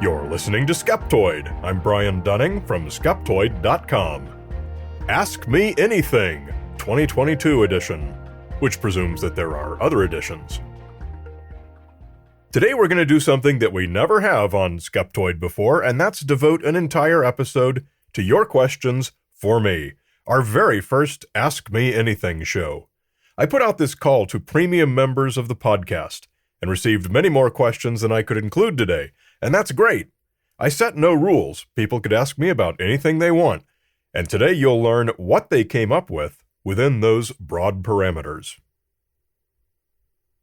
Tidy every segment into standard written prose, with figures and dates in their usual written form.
You're listening to Skeptoid. I'm Brian Dunning from Skeptoid.com. Ask Me Anything, 2022 edition, which presumes that there are other editions. Today we're going to do something that we never have on Skeptoid before, and that's devote an entire episode to your questions for me, our very first Ask Me Anything show. I put out this call to premium members of the podcast and received many more questions than I could include today, and that's great. I set no rules. People could ask me about anything they want, and today you'll learn what they came up with within those broad parameters.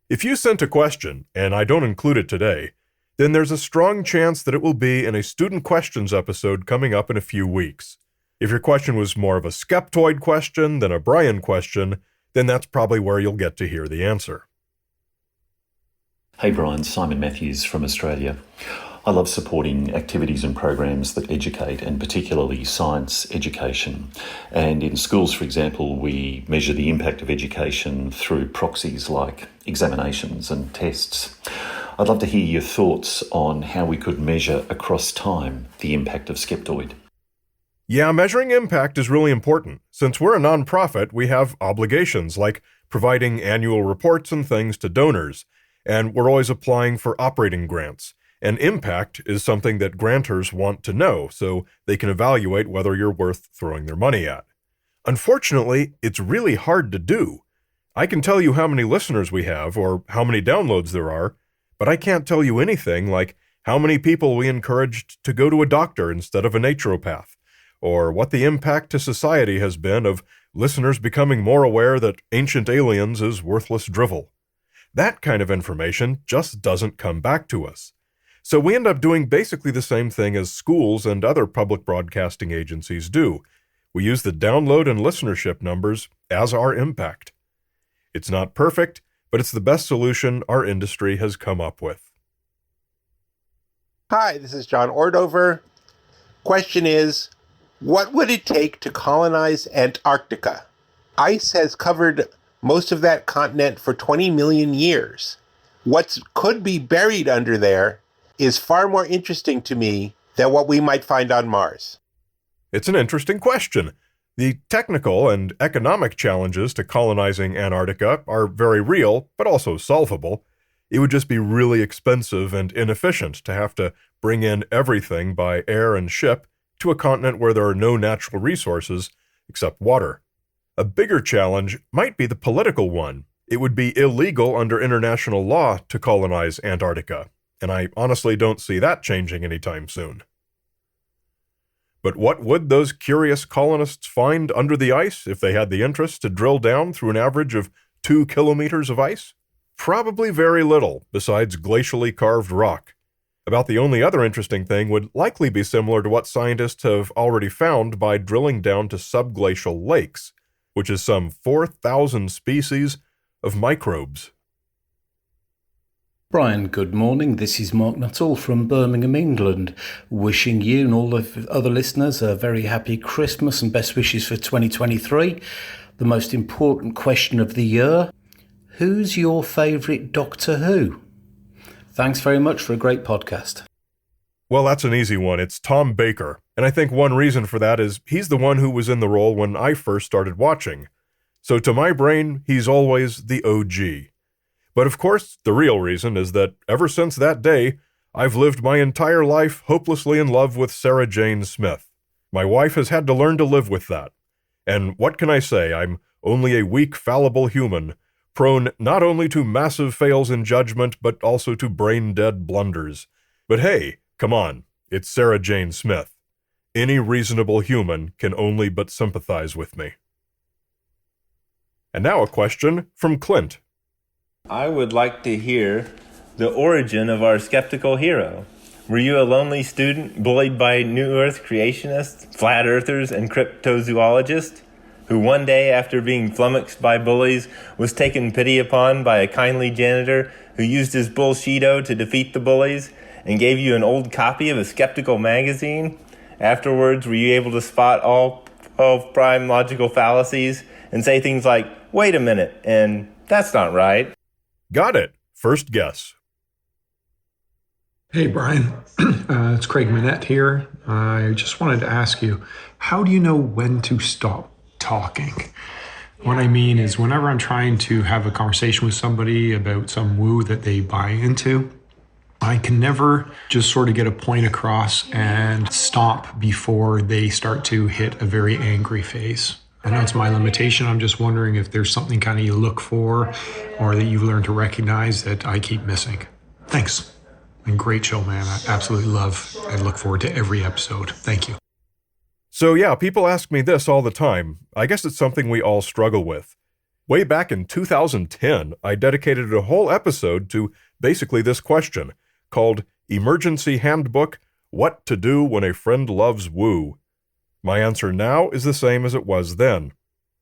If you sent a question, and I don't include it today, then there's a strong chance that it will be in a Student Questions episode coming up in a few weeks. If your question was more of a Skeptoid question than a Brian question, then that's probably where you'll get to hear the answer. Hey Brian, Simon Matthews from Australia. I love supporting activities and programs that educate, and particularly science education. And in schools, for example, we measure the impact of education through proxies like examinations and tests. I'd love to hear your thoughts on how we could measure across time the impact of Skeptoid. Yeah, measuring impact is really important. Since we're a nonprofit, we have obligations like providing annual reports and things to donors, and we're always applying for operating grants. And impact is something that grantors want to know so they can evaluate whether you're worth throwing their money at. Unfortunately, it's really hard to do. I can tell you how many listeners we have or how many downloads there are, but I can't tell you anything like how many people we encouraged to go to a doctor instead of a naturopath, or what the impact to society has been of listeners becoming more aware that ancient aliens is worthless drivel. That kind of information just doesn't come back to us. So we end up doing basically the same thing as schools and other public broadcasting agencies do. We use the download and listenership numbers as our impact. It's not perfect, but it's the best solution our industry has come up with. Hi, this is John Ordover. Question is, what would it take to colonize Antarctica? Ice has covered most of that continent for 20 million years. What could be buried under there is far more interesting to me than what we might find on Mars. It's an interesting question. The technical and economic challenges to colonizing Antarctica are very real, but also solvable. It would just be really expensive and inefficient to have to bring in everything by air and ship to a continent where there are no natural resources except water. A bigger challenge might be the political one. It would be illegal under international law to colonize Antarctica, and I honestly don't see that changing anytime soon. But what would those curious colonists find under the ice if they had the interest to drill down through an average of 2 kilometers of ice? Probably very little, besides glacially carved rock. About the only other interesting thing would likely be similar to what scientists have already found by drilling down to subglacial lakes, which is some 4,000 species of microbes. Brian, good morning. This is Mark Nuttall from Birmingham, England, wishing you and all the other listeners a very happy Christmas and best wishes for 2023. The most important question of the year, who's your favourite Doctor Who? Thanks very much for a great podcast. Well, that's an easy one. It's Tom Baker. And I think one reason for that is he's the one who was in the role when I first started watching. So to my brain, he's always the OG. But of course, the real reason is that ever since that day, I've lived my entire life hopelessly in love with Sarah Jane Smith. My wife has had to learn to live with that. And what can I say? I'm only a weak, fallible human, prone not only to massive fails in judgment, but also to brain-dead blunders. But hey, come on, it's Sarah Jane Smith. Any reasonable human can only but sympathize with me. And now a question from Clint. I would like to hear the origin of our skeptical hero. Were you a lonely student bullied by New Earth creationists, flat earthers, and cryptozoologists, who one day, after being flummoxed by bullies, was taken pity upon by a kindly janitor who used his bullshido to defeat the bullies and gave you an old copy of a skeptical magazine? Afterwards, were you able to spot all 12 prime logical fallacies and say things like, wait a minute, and that's not right? Got it. First guess. Hey, Brian. It's Craig Manette here. I just wanted to ask you, how do you know when to stop talking? What I mean is, whenever I'm trying to have a conversation with somebody about some woo that they buy into, I can never just sort of get a point across and stop before they start to hit a very angry phase. I know it's my limitation. I'm just wondering if there's something kind of you look for or that you've learned to recognize that I keep missing. Thanks. And great show, man. I absolutely love and look forward to every episode. Thank you. So yeah, people ask me this all the time. I guess it's something we all struggle with. Way back in 2010, I dedicated a whole episode to basically this question, called Emergency Handbook, What to Do When a Friend Loves Woo. My answer now is the same as it was then.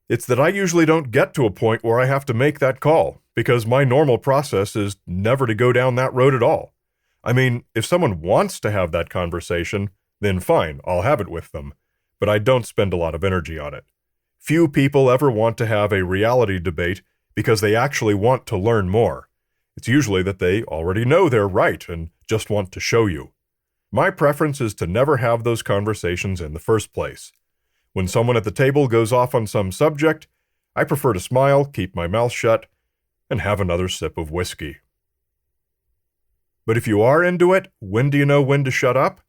It's that I usually don't get to a point where I have to make that call, because my normal process is never to go down that road at all. I mean, if someone wants to have that conversation, then fine, I'll have it with them. But I don't spend a lot of energy on it. Few people ever want to have a reality debate because they actually want to learn more. It's usually that they already know they're right and just want to show you. My preference is to never have those conversations in the first place. When someone at the table goes off on some subject, I prefer to smile, keep my mouth shut, and have another sip of whiskey. But if you are into it, when do you know when to shut up?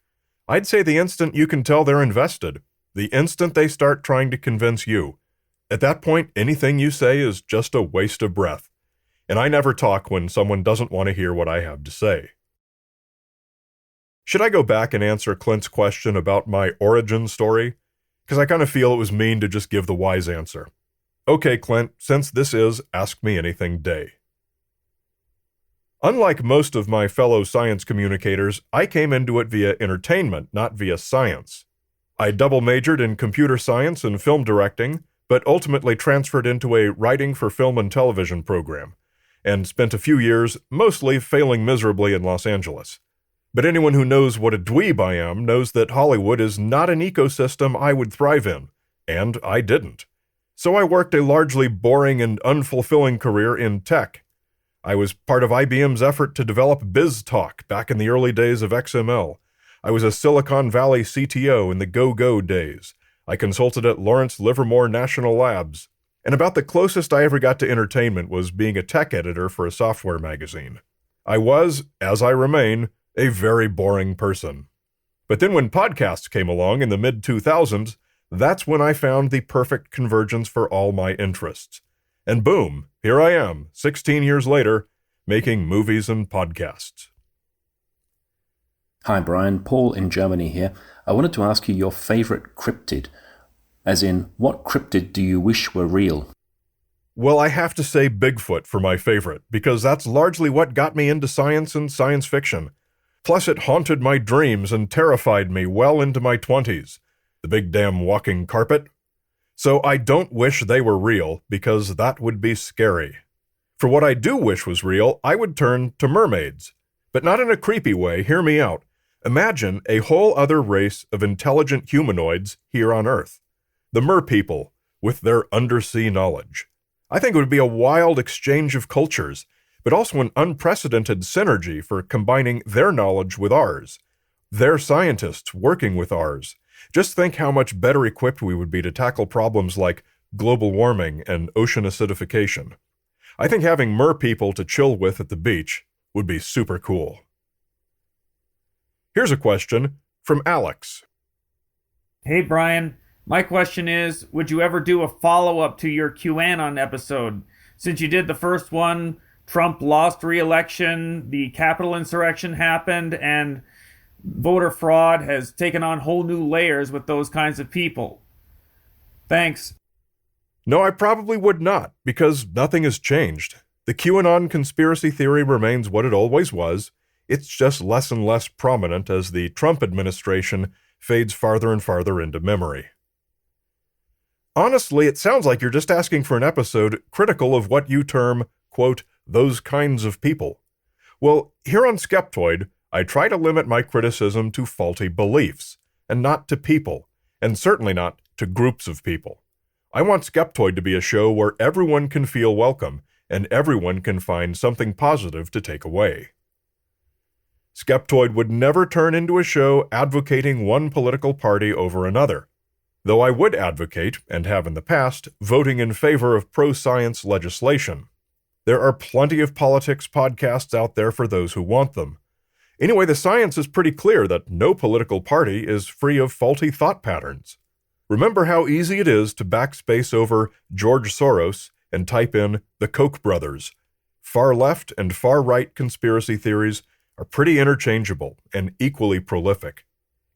I'd say the instant you can tell they're invested. The instant they start trying to convince you. At that point, anything you say is just a waste of breath. And I never talk when someone doesn't want to hear what I have to say. Should I go back and answer Clint's question about my origin story? Because I kind of feel it was mean to just give the wise answer. Okay, Clint, since this is Ask Me Anything Day. Unlike most of my fellow science communicators, I came into it via entertainment, not via science. I double majored in computer science and film directing, but ultimately transferred into a writing for film and television program, and spent a few years mostly failing miserably in Los Angeles. But anyone who knows what a dweeb I am knows that Hollywood is not an ecosystem I would thrive in, and I didn't. So I worked a largely boring and unfulfilling career in tech. I was part of IBM's effort to develop BizTalk back in the early days of XML. I was a Silicon Valley CTO in the go-go days. I consulted at Lawrence Livermore National Labs. And about the closest I ever got to entertainment was being a tech editor for a software magazine. I was, as I remain, a very boring person. But then when podcasts came along in the mid-2000s, that's when I found the perfect convergence for all my interests. And boom, here I am, 16 years later, making movies and podcasts. Hi Brian, Paul in Germany here. I wanted to ask you your favourite cryptid. As in, what cryptid do you wish were real? Well, I have to say Bigfoot for my favorite, because that's largely what got me into science and science fiction. Plus it haunted my dreams and terrified me well into my 20s. The big damn walking carpet. So I don't wish they were real, because that would be scary. For what I do wish was real, I would turn to mermaids. But not in a creepy way, hear me out. Imagine a whole other race of intelligent humanoids here on Earth. The merpeople, with their undersea knowledge. I think it would be a wild exchange of cultures, but also an unprecedented synergy for combining their knowledge with ours. Their scientists working with ours. Just think how much better equipped we would be to tackle problems like global warming and ocean acidification. I think having merpeople to chill with at the beach would be super cool. Here's a question from Alex. Hey, Brian. My question is, would you ever do a follow-up to your QAnon episode? Since you did the first one, Trump lost re-election, the Capitol insurrection happened, and voter fraud has taken on whole new layers with those kinds of people. Thanks. No, I probably would not, because nothing has changed. The QAnon conspiracy theory remains what it always was. It's just less and less prominent as the Trump administration fades farther and farther into memory. Honestly, it sounds like you're just asking for an episode critical of what you term, quote, those kinds of people. Well, here on Skeptoid, I try to limit my criticism to faulty beliefs, and not to people, and certainly not to groups of people. I want Skeptoid to be a show where everyone can feel welcome, and everyone can find something positive to take away. Skeptoid would never turn into a show advocating one political party over another, though I would advocate, and have in the past, voting in favor of pro-science legislation. There are plenty of politics podcasts out there for those who want them. Anyway, the science is pretty clear that no political party is free of faulty thought patterns. Remember how easy it is to backspace over George Soros and type in the Koch brothers. Far left and far right conspiracy theories are pretty interchangeable and equally prolific.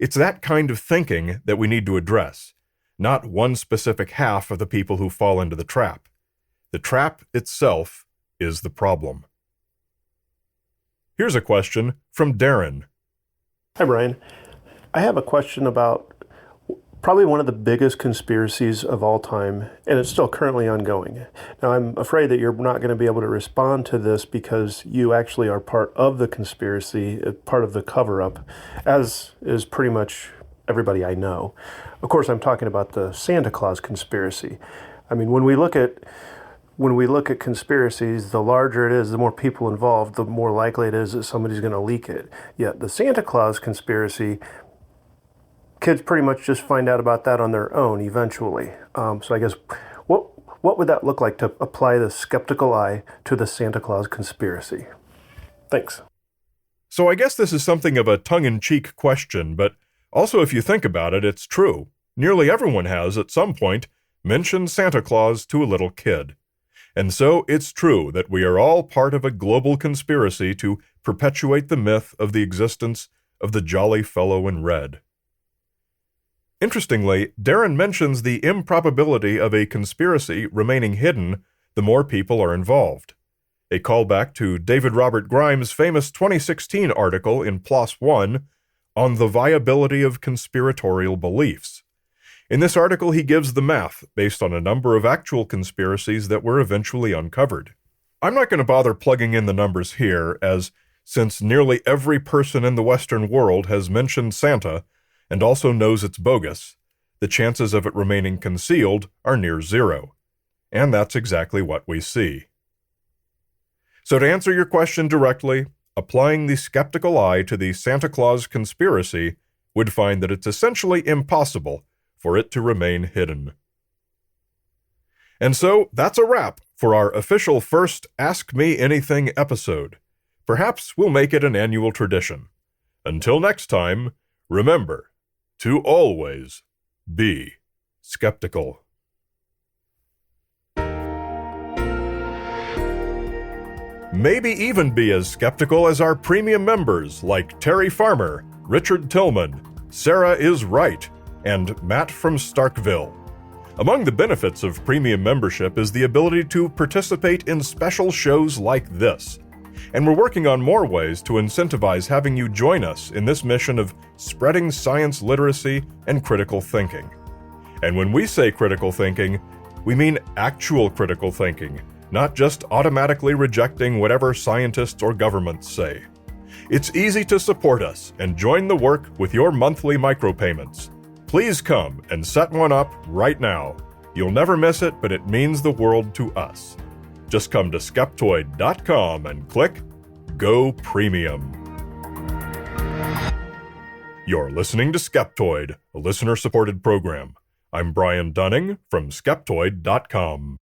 It's that kind of thinking that we need to address, not one specific half of the people who fall into the trap. The trap itself is the problem. Here's a question from Darren. Hi, Brian. I have a question about probably one of the biggest conspiracies of all time, and it's still currently ongoing. Now, I'm afraid that you're not going to be able to respond to this because you actually are part of the conspiracy, part of the cover-up, as is pretty much everybody I know. Of course, I'm talking about the Santa Claus conspiracy. I mean, when we look at conspiracies, the larger it is, the more people involved, the more likely it is that somebody's going to leak it. Yet the Santa Claus conspiracy, kids pretty much just find out about that on their own eventually. So I guess, what would that look like to apply the skeptical eye to the Santa Claus conspiracy? Thanks. So I guess this is something of a tongue-in-cheek question, but also if you think about it, it's true. Nearly everyone has, at some point, mentioned Santa Claus to a little kid. And so it's true that we are all part of a global conspiracy to perpetuate the myth of the existence of the jolly fellow in red. Interestingly, Darren mentions the improbability of a conspiracy remaining hidden the more people are involved. A callback to David Robert Grimes' famous 2016 article in PLOS ONE on the viability of conspiratorial beliefs. In this article, he gives the math based on a number of actual conspiracies that were eventually uncovered. I'm not going to bother plugging in the numbers here, as since nearly every person in the Western world has mentioned Santa and also knows it's bogus, the chances of it remaining concealed are near zero. And that's exactly what we see. So to answer your question directly, applying the skeptical eye to the Santa Claus conspiracy would find that it's essentially impossible for it to remain hidden. And so that's a wrap for our official first Ask Me Anything episode. Perhaps we'll make it an annual tradition. Until next time, remember to always be skeptical. Maybe even be as skeptical as our premium members like Terry Farmer, Richard Tillman, Sarah is Right, and Matt from Starkville. Among the benefits of premium membership is the ability to participate in special shows like this. And we're working on more ways to incentivize having you join us in this mission of spreading science literacy and critical thinking. And when we say critical thinking, we mean actual critical thinking, not just automatically rejecting whatever scientists or governments say. It's easy to support us and join the work with your monthly micropayments. Please come and set one up right now. You'll never miss it, but it means the world to us. Just come to Skeptoid.com and click Go Premium. You're listening to Skeptoid, a listener-supported program. I'm Brian Dunning from Skeptoid.com.